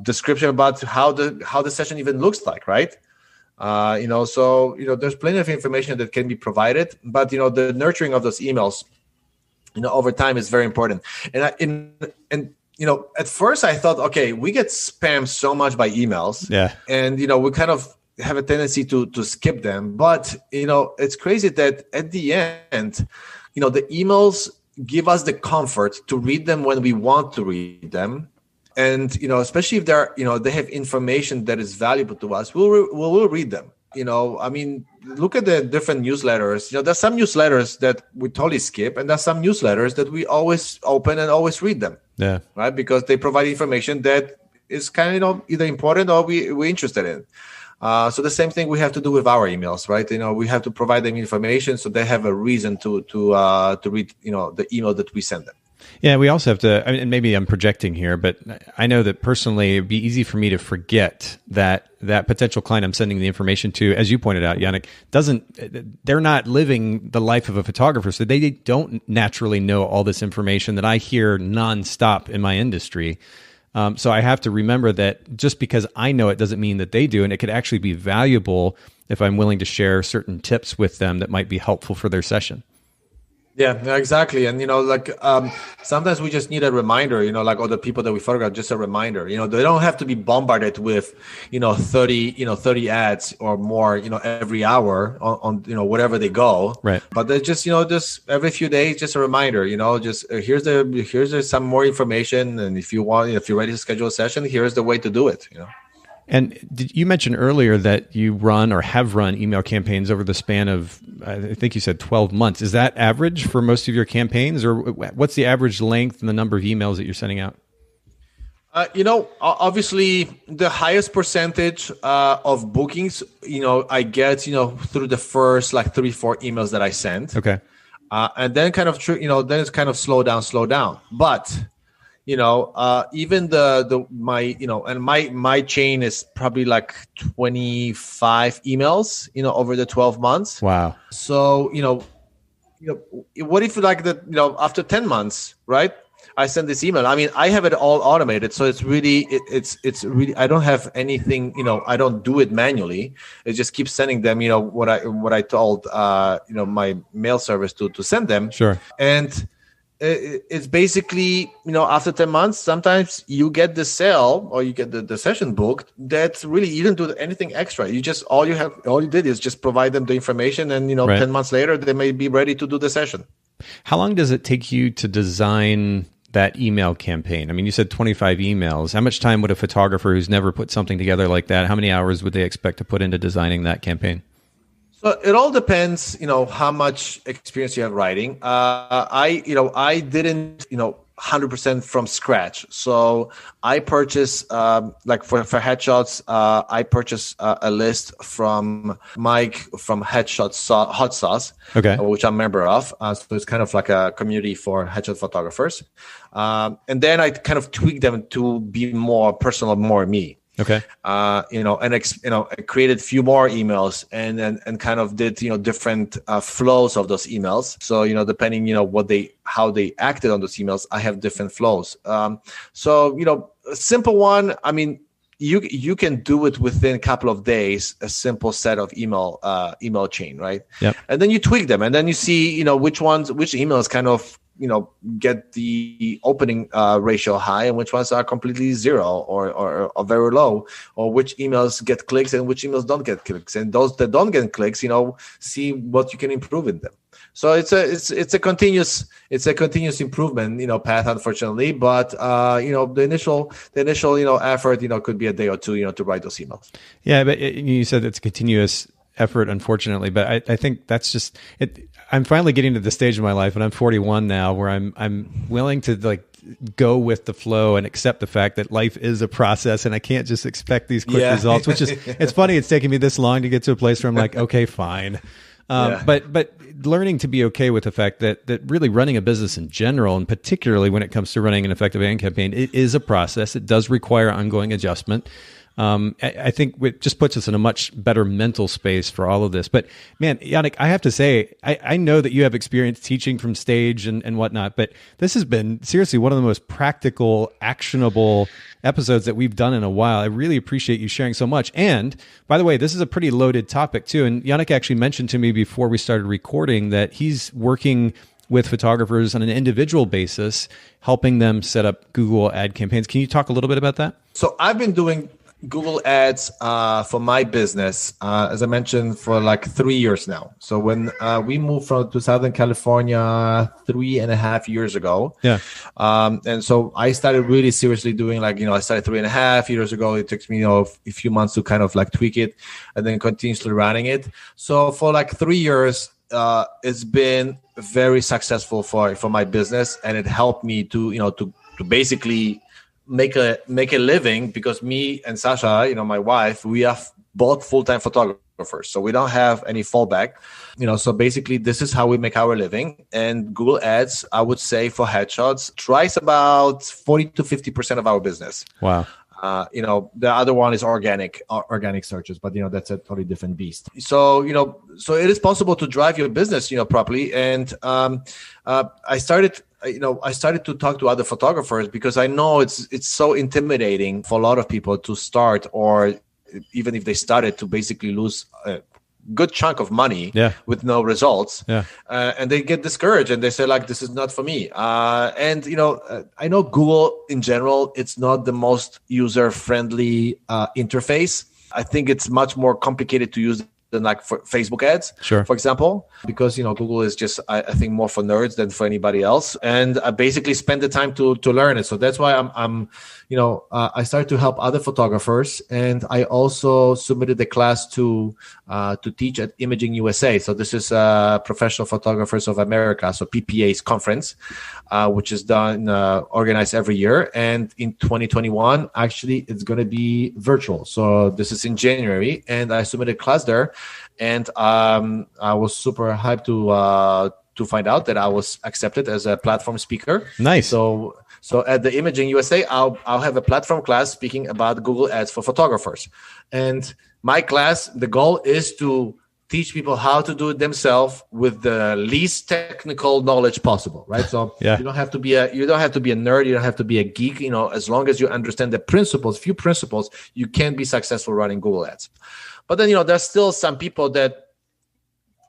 description about how the session even looks like, right? There's plenty of information that can be provided, but, the nurturing of those emails, over time is very important. And at first I thought, okay, we get spammed so much by emails, and, we kind of have a tendency to skip them. But, it's crazy that at the end, the emails give us the comfort to read them when we want to read them. And, especially if they're, they have information that is valuable to us, we'll read them. Look at the different newsletters. There's some newsletters that we totally skip, and there's some newsletters that we always open and always read them. Yeah. Right. Because they provide information that is kind of, either important or we're interested in. So the same thing we have to do with our emails, right? We have to provide them information so they have a reason to read, the email that we send them. Yeah, we also have to, I mean, and maybe I'm projecting here, but I know that personally it'd be easy for me to forget that potential client I'm sending the information to, as you pointed out, Yaneck, they're not living the life of a photographer. So they don't naturally know all this information that I hear nonstop in my industry. So I have to remember that just because I know it doesn't mean that they do, and it could actually be valuable if I'm willing to share certain tips with them that might be helpful for their session. Yeah, exactly. And, sometimes we just need a reminder, or the people that we photograph, just a reminder, they don't have to be bombarded with, 30 ads or more, every hour on wherever they go. Right. But they just every few days, just a reminder, here's some more information. And if you're ready to schedule a session, here's the way to do it, And you mentioned earlier that you run or have run email campaigns over the span of, I think you said 12 months. Is that average for most of your campaigns, or what's the average length and the number of emails that you're sending out? Obviously the highest percentage of bookings, I get, through the first like 3-4 emails that I send. Okay. And then then it's kind of slow down. But even my chain is probably like 25 emails, over the 12 months. Wow. So, what if after 10 months, right? I send this email. I mean, I have it all automated. So it's really, I don't have anything, I don't do it manually. It just keeps sending them, what I told, my mail service to send them. Sure. And it's basically, after 10 months, sometimes you get the sale or you get the session booked. That's really, you didn't do anything extra. All you did is just provide them the information, and, right. 10 months later, they may be ready to do the session. How long does it take you to design that email campaign? I mean, you said 25 emails. How much time would a photographer who's never put something together like that, how many hours would they expect to put into designing that campaign? So it all depends, how much experience you have writing. I didn't, 100% from scratch. So I purchased, like for headshots, I purchased a list from Mike from Headshot Hot Sauce, okay, which I'm a member of. So it's kind of like a community for headshot photographers. And then I kind of tweaked them to be more personal, more me. Okay. I created a few more emails and kind of did, different flows of those emails. So, depending, how they acted on those emails, I have different flows. So, a simple one, I mean, you can do it within a couple of days, a simple set of email chain, right? Yep. And then you tweak them, and then you see, which emails kind of, get the opening ratio high, and which ones are completely zero or very low, or which emails get clicks and which emails don't get clicks, and those that don't get clicks, see what you can improve in them. So it's a continuous improvement, path, unfortunately. But the initial effort, could be a day or two, to write those emails. Yeah, but you said it's a continuous effort, unfortunately. But I think that's just it. I'm finally getting to the stage of my life, and I'm 41 now, where I'm willing to go with the flow and accept the fact that life is a process, and I can't just expect these quick results. Which is, it's funny, it's taken me this long to get to a place where I'm like, okay, fine. But learning to be okay with the fact that really running a business in general, and particularly when it comes to running an effective ad campaign, it is a process. It does require ongoing adjustment. I think it just puts us in a much better mental space for all of this. But man, Yaneck, I have to say, I know that you have experience teaching from stage and whatnot, but this has been seriously one of the most practical, actionable episodes that we've done in a while. I really appreciate you sharing so much. And by the way, this is a pretty loaded topic too. And Yaneck actually mentioned to me before we started recording that he's working with photographers on an individual basis, helping them set up Google ad campaigns. Can you talk a little bit about that? So I've been doing Google ads for my business, as I mentioned, for like 3 years now. So when we moved to Southern California 3.5 years ago, and so I started really seriously doing I started 3.5 years ago. It took me a few months to kind of tweak it, and then continuously running it. So for 3 years, it's been very successful for my business, and it helped me to basically make a living, because me and Sasha, my wife, we are both full-time photographers. So we don't have any fallback, so basically this is how we make our living. And Google Ads, I would say for headshots, drives about 40 to 50% of our business. Wow. The other one is organic searches, but that's a totally different beast. So it is possible to drive your business, properly. And I started to talk to other photographers because I know it's so intimidating for a lot of people to start, or even if they started, to basically lose a good chunk of money with no results. And they get discouraged and they say, like, this is not for me. I know Google in general, it's not the most user-friendly interface. I think it's much more complicated to use than like for Facebook ads, for example, because Google is just I think more for nerds than for anybody else. And I basically spend the time to learn it. So that's why I started to help other photographers, and I also submitted the class to teach at Imaging USA. So this is Professional Photographers of America, so PPA's conference, which is organized every year. And in 2021, actually, it's going to be virtual. So this is in January, and I submitted a class there. And I was super hyped to find out that I was accepted as a platform speaker. Nice. So at the Imaging USA, I'll have a platform class speaking about Google Ads for photographers. And my class, the goal is to teach people how to do it themselves with the least technical knowledge possible, right? So you don't have to be a nerd, you don't have to be a geek. As long as you understand the few principles, you can be successful running Google Ads. But then, there's still some people that,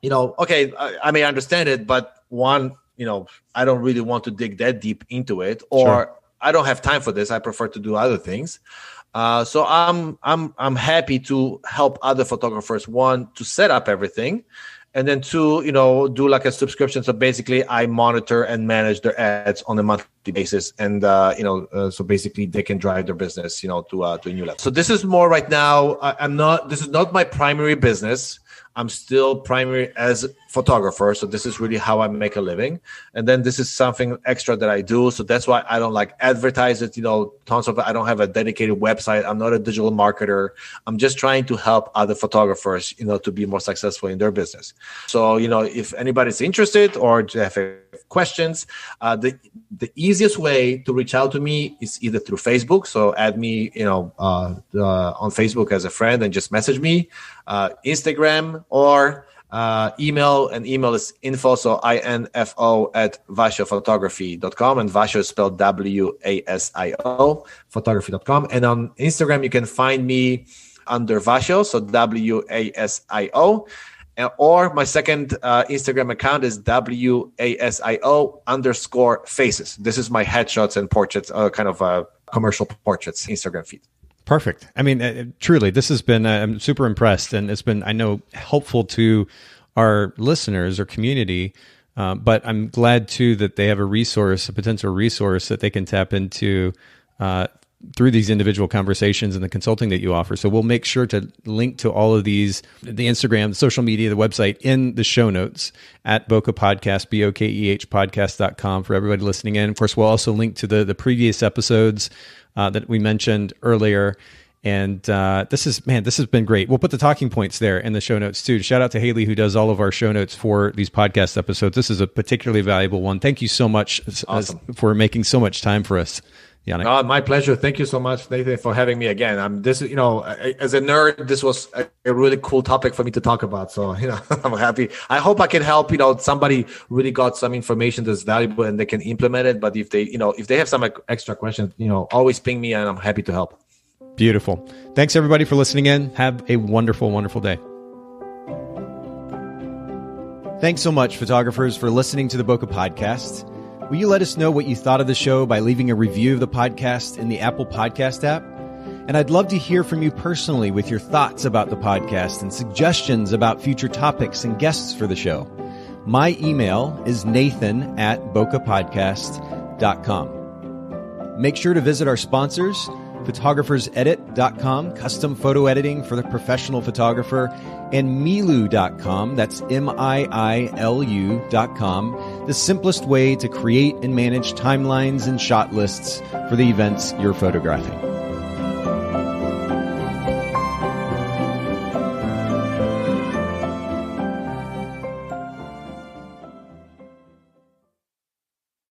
okay, I may understand it, but one, I don't really want to dig that deep into it, or I don't have time for this. I prefer to do other things. So I'm happy to help other photographers, one, to set up everything, and then two, do like a subscription. So basically I monitor and manage their ads on a monthly basis. And, so basically they can drive their business, to a new level. So this is more right now. This is not my primary business. I'm still primary as a photographer. So this is really how I make a living. And then this is something extra that I do. So that's why I don't like advertise it, I don't have a dedicated website. I'm not a digital marketer. I'm just trying to help other photographers, to be more successful in their business. So, if anybody's interested or have questions, the easiest way to reach out to me is either through Facebook. So add me, on Facebook as a friend and just message me, Instagram, or email, and email is info, so info @wasiophotograhy.com, and Wasio is spelled WASIO, photography.com. And on Instagram, you can find me under Wasio, so WASIO. Or my second Instagram account is WASIO_faces. This is my headshots and portraits, kind of commercial portraits Instagram feed. Perfect. I mean, truly, this has been, I'm super impressed, and it's been, I know, helpful to our listeners or community, but I'm glad too that they have a potential resource that they can tap into through these individual conversations and the consulting that you offer. So we'll make sure to link to all of these, the Instagram, the social media, the website, in the show notes at Bokeh Podcast, BOKEH podcast.com, for everybody listening in. Of course, we'll also link to the previous episodes that we mentioned earlier. And this has been great. We'll put the talking points there in the show notes too. Shout out to Haley, who does all of our show notes for these podcast episodes. This is a particularly valuable one. Thank you so much for making so much time for us, Yaneck. Oh, my pleasure. Thank you so much, Nathan, for having me again. As a nerd, this was a really cool topic for me to talk about. So, I'm happy. I hope I can help, somebody really got some information that's valuable and they can implement it. But if they have some extra questions, always ping me and I'm happy to help. Beautiful. Thanks everybody for listening in. Have a wonderful, wonderful day. Thanks so much, photographers, for listening to the Bokeh Podcast. Will you let us know what you thought of the show by leaving a review of the podcast in the Apple Podcast app? And I'd love to hear from you personally with your thoughts about the podcast and suggestions about future topics and guests for the show. My email is nathan@bokehpodcast.com. Make sure to visit our sponsors, photographersedit.com, custom photo editing for the professional photographer, and miilu.com, that's miilu.com, the simplest way to create and manage timelines and shot lists for the events you're photographing.